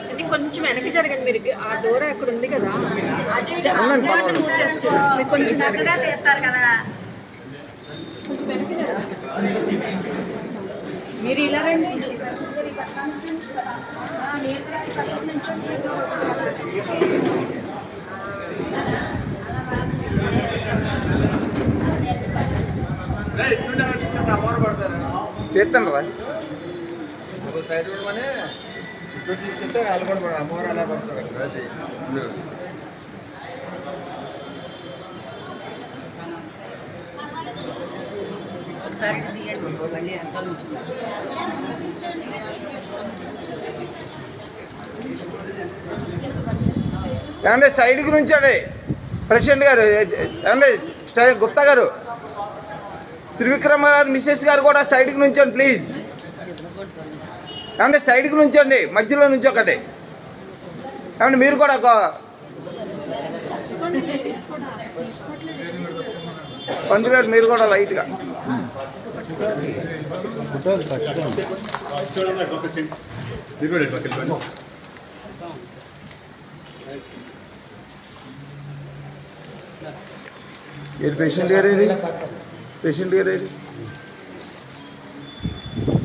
అంటే కొంచెం వెనక్కి జరగండి మీరు. ఆ డోర్ అక్కడ ఉంది కదా, మూసేస్తారు. మీరు కొంచెం చక్కగా తీస్తారు కదా, కొంచెం వెనక్కి జరగండి. మీరు ఇలా రండి. చేస్తాను రా సైడ్ పడమని ఇప్పుడు తీసుకుంటే వాళ్ళు కూడా పడదు, అమ్మవారు అలా పడతారు. అది ఒకసారి తీయండి, మళ్ళీ ఎంత ఏమంటే సైడ్కి నుంచండి ప్రెసిడెంట్ గారు, ఏమంటే గుప్తా గారు, త్రివిక్రమ గారు మిస్సెస్ గారు కూడా సైడ్కి నుంచండి ప్లీజ్. ఏమంటే సైడ్కి నుంచండి, మధ్యలో నుంచి ఒకటి. ఏమంటే మీరు కూడా ఒక పంతులు గారు మీరు కూడా లైట్గా పేషెంట్ గారు, పేషెంట్ గారు